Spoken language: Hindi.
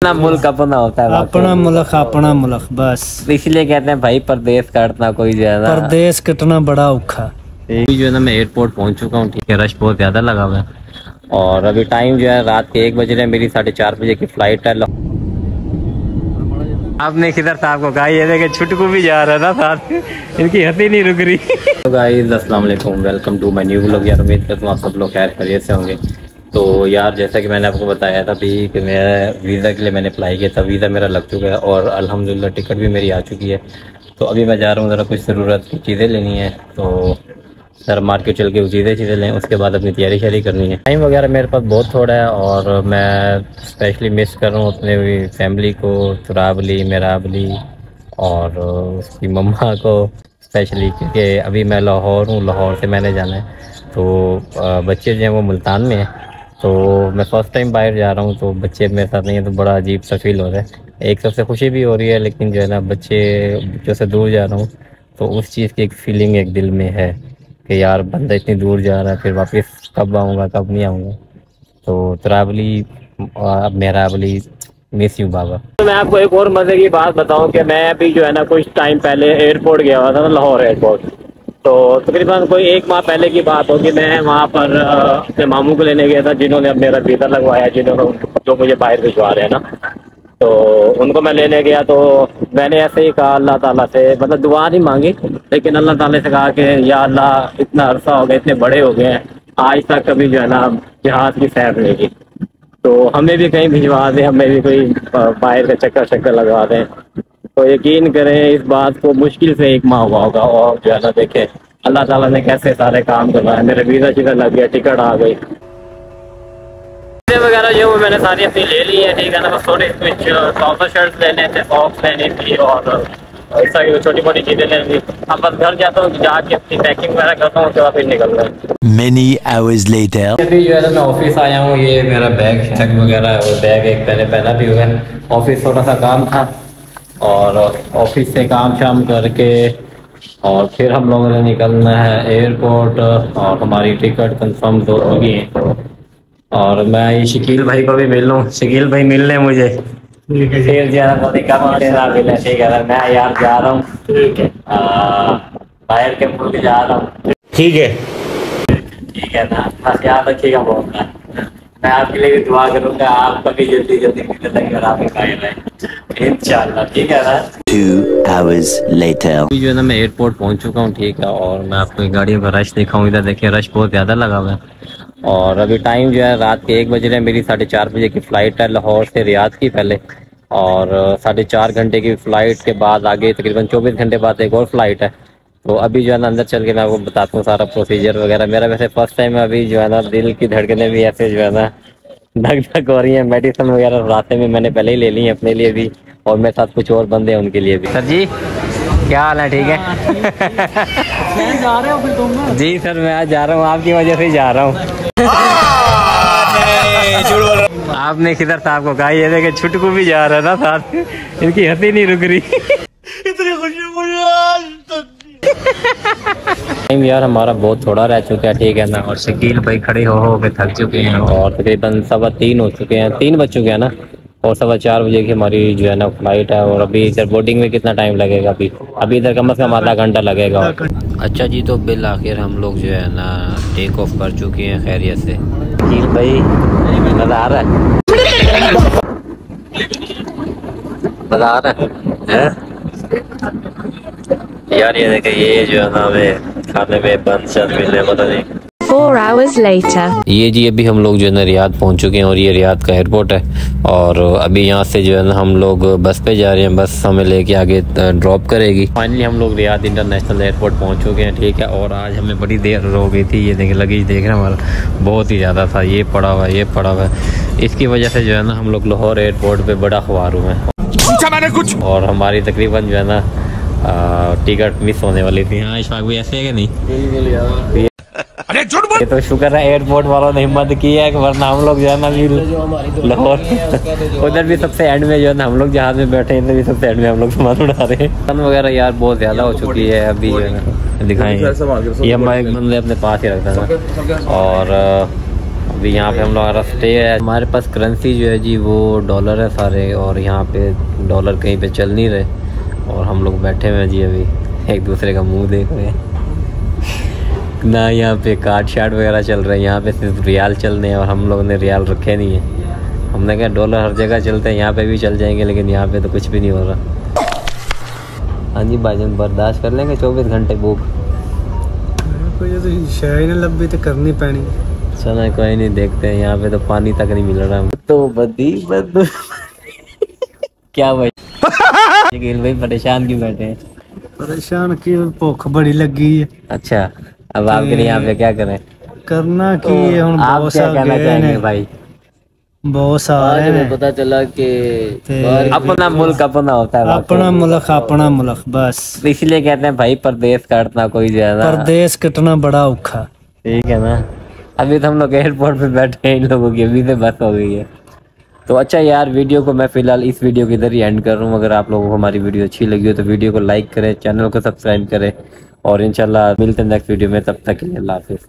अपना मुल्क अपना होता है, अपना मुल्क बस। इसलिए कहते हैं भाई परदेश काटना कोई ज्यादा, परदेश कटना बड़ा औखा। जो है ना मैं एयरपोर्ट पहुंच चुका हूँ, ठीक है। रश बहुत ज्यादा लगा हुआ है और अभी टाइम जो है रात के 1 बज रहे हैं। मेरी 4:30 बजे की फ्लाइट है। आपने किधर साहब को कहा ये देखे छुटकू भी जा रहा है ना साथ, इनकी हंसी नहीं रुक रही। तो गाइस अस्सलाम वालेकुम, welcome to my new vlog. यार उम्मीद करता हूँ आप सब लोग खैर खैरियत से होंगे। तो यार जैसा कि मैंने आपको बताया था भी कि मेरा वीज़ा के लिए मैंने अप्लाई किया था, वीज़ा मेरा लग चुका है और अल्हम्दुलिल्लाह टिकट भी मेरी आ चुकी है। तो अभी मैं जा रहा हूँ, ज़रा कुछ ज़रूरत की चीज़ें लेनी है, तो सर मार्केट चल के वो चीज़ें लें, उसके बाद अपनी तैयारी शारी करनी है। टाइम वगैरह मेरे पास बहुत थोड़ा है और मैं स्पेशली मिस कर रहा हूँ अपने फैमिली को, तुराबली, मेराबली और उसकी मम्मा को स्पेशली, क्योंकि अभी मैं लाहौर हूँ, लाहौर से मैंने जाना है। तो बच्चे जो हैं वो मुल्तान में हैं, तो मैं फ़र्स्ट टाइम बाहर जा रहा हूँ, तो बच्चे मेरे साथ नहीं है, तो बड़ा अजीब सा फील हो रहा है। एक सबसे खुशी भी हो रही है, लेकिन जो है ना बच्चों से दूर जा रहा हूँ, तो उस चीज़ की एक फीलिंग एक दिल में है कि यार बंदा इतनी दूर जा रहा है, फिर वापस कब आऊँगा कब नहीं आऊँगा। तो तुराबली और मेराबली, मिस यू बाबा। तो मैं आपको एक और मज़े की बात बताऊं कि मैं अभी जो है ना कुछ टाइम पहले एयरपोर्ट गया हुआ था ना, लाहौर एयरपोर्ट। तो तकरीबन कोई 1 माह पहले की बात होगी, मैं वहाँ पर अपने मामू को लेने गया था, जिन्होंने अब मेरा वीज़ा लगवाया, जो मुझे बाहर भिजवा रहे हैं ना। तो उनको मैं लेने गया, तो मैंने ऐसे ही कहा अल्लाह ताला से, मतलब दुआ नहीं मांगी, लेकिन अल्लाह ताला से कहा कि या अल्लाह इतना अरसा हो गया, इतने बड़े हो गए हैं, आज तक कभी जो है ना जहाज़ की सैर नहीं की, तो हमें भी कहीं भिजवा दें, हमें भी कोई बाहर का चक्कर लगवा दें। तो यकीन करें इस बात को मुश्किल से 1 माह हुआ होगा और जो है ना देखें अल्लाह ताला ने कैसे सारे काम करवाए। मेरा वीज़ा शीज़ा लग गया, टिकट आ गई वगैरह जो मैंने सारी अपनी ले ली है, ठीक है ना। बस थोड़ी कुछ ट्राउजर शर्ट लेने थे, सॉक्स लेनी थी और ऐसा छोटी मोटी चीज़ें लेनी थी। अब बस घर जाता हूँ, जाके अपनी पैकिंग वगैरह करता हूँ, उसके बाद फिर निकल रहा है। Many hours later. अभी जो है ना मैं ऑफिस आया हूँ, ये मेरा बैग शैग वगैरह है, और बैग एक मैंने पहना भी हुआ है। ऑफिस थोड़ा सा काम था और ऑफिस से काम शाम करके और फिर हम लोगों ने निकलना है एयरपोर्ट और हमारी टिकट कंफर्म हो गई है। और मैं ये शकील भाई को भी मिल लूँ, शकील भाई मिल लें मुझे, फिर ज़्यादा मिले, ठीक है। मैं यार जा रहा हूँ, ठीक है, बाहर के मुल्क जा रहा हूँ, ठीक है, ठीक है ना। बस याद रखिएगा बहुत, मैं आपके लिए भी दुआ करूँगा, आपका भी जल्दी अगर आप बाहर आए इंशाल्लाह, ठीक है ना। 2 hours later. अभी जो है ना मैं एयरपोर्ट पहुँच चुका हूँ, ठीक है, और मैं आपको गाड़ियों का रश दिखाऊँ। इधर देखिए रश बहुत ज़्यादा लगा हुआ है और अभी टाइम जो है रात के 1 बज रहे हैं। मेरी 4:30 बजे की फ़्लाइट है लाहौर से रियाद की पहले, और 4.5 घंटे की फ़्लाइट के बाद आगे तकरीबन 24 घंटे बाद एक और फ़्लाइट है। तो अभी जो है ना अंदर चल के मैं आपको बताता हूँ सारा प्रोसीजर वगैरह। मेरा वैसे फ़र्स्ट टाइम है, अभी जो है ना दिल की धड़कनें भी ऐसे जो है ना धक धक हो रही हैं। मेडिसिन वगैरह रास्ते में मैंने पहले ही ले ली है अपने लिए भी, और मेरे साथ कुछ और बंदे हैं उनके लिए भी। सर जी क्या हाल है, ठीक है? जा रहे हो फिर तुम? जी सर मैं आज जा रहा हूँ, आपकी वजह से ही जा रहा हूँ। आपने किधर साहब को कहा ये देखे छुटकू भी जा रहा है ना साथ, इनकी हंसी नहीं रुक रही। इतनी खुशी टाइम यार हमारा बहुत थोड़ा रह चुका है, ठीक है ना। और शकील भाई खड़े हो के थक चुके हैं और तकरीबन 3:15 हो चुके हैं, 3 बज चुके हैं ना, और 4:15 बजे की हमारी जो है ना फ्लाइट है। और अभी इधर बोर्डिंग में कितना टाइम लगेगा? अभी इधर कम से कम आधा घंटा लगेगा। अच्छा जी, तो बिल आखिर हम लोग जो है ना टेक ऑफ कर चुके हैं खैरियत से। शकील भाई मज़ा आ रहा है? मज़ा आ रहा है यार। ये देखे ये जो है ना हमें खाने में बंद शद मिले, पता नहीं। 4 hours later. ये जी अभी हम लोग जो है ना रियाद पहुंच चुके हैं और ये रियाद का एयरपोर्ट है। और अभी यहाँ से जो है ना हम लोग बस पे जा रहे हैं, बस हमें लेके आगे ड्रॉप करेगी। फाइनली हम लोग रियाद इंटरनेशनल एयरपोर्ट पहुंच चुके हैं, ठीक है। और आज हमें बड़ी देर हो गई थी, ये देखें लगेज देख रहे हैं हमारा बहुत ही ज़्यादा था, ये पड़ा हुआ है, ये पड़ा हुआ है। इसकी वजह से जो है ना हम लोग लाहौर एयरपोर्ट पर बड़ा ख्वार हुए हैं और हमारी तकरीबन जो है ना टिकट मिस होने वाली थी। हाँ इशफाक भी ऐसे है कि नहीं? बिल्कुल। अरे ये तो शुक्र है एयरपोर्ट वालों ने हिम्मत की है, वरना हम लोग जो है ना लाहौर उधर भी सबसे एंड में जो है ना हम लोग जहाज में बैठे हैं, इधर भी सबसे एंड में हम लोग सामान उड़ा रहे हैं। सन वगैरह यार बहुत ज़्यादा हो चुकी है अभी जो है ना, दिखाएंगे। ये हमारे एक बंदे अपने पास ही रखता था और अभी यहाँ पे हम लोग हमारा स्टे है। हमारे पास करेंसी जो है जी वो डॉलर है सारे, और यहाँ पे डॉलर कहीं पे चल नहीं रहे और हम लोग बैठे हुए हैं जी अभी एक दूसरे का मुंह देख रहे हैं। ना यहाँ पे कार्ड शार्ट वगैरह चल रहे हैं, यहाँ पे सिर्फ रियाल चल रहे हैं और हम लोगों ने रियाल रखे नहीं है। हमने कहा डॉलर हर जगह चलते हैं, यहाँ पे भी चल जाएंगे, लेकिन यहाँ पे तो कुछ भी नहीं हो रहा। हाँ जी भाईजान, बर्दाश्त कर लेंगे 24 घंटे भूख? शायद लंबी तो करनी पैनी। चलो कोई नहीं, देखते हैं। यहाँ पे तो पानी तक नहीं मिल रहा तो बदी क्या भाई लेकिन भाई परेशान क्यों बैठे हैं? परेशान की भूख बड़ी लगी है। अच्छा, अब आपके लिए यहाँ पे क्या करें? करना की तो आप क्या कहना चाहेंगे भाई? बहुत सारे पता चला कि अपना मुल्क अपना होता है, अपना मुल्क बस इसलिए कहते हैं भाई परदेश काटना कोई ज्यादा, परदेश कटना बड़ा औखा। ठीक है ना। अभी तो हम लोग एयरपोर्ट पे बैठे हैं, इन लोगों की अभी से बस हो गई है। तो अच्छा यार, वीडियो को मैं फिलहाल इस वीडियो के इधर ही एंड कर रहा हूँ। अगर आप लोगों को हमारी वीडियो अच्छी लगी हो तो वीडियो को लाइक करें, चैनल को सब्सक्राइब करें और इंशाल्लाह मिलते हैं नेक्स्ट वीडियो में। तब तक के लिए अल्लाह हाफिज़।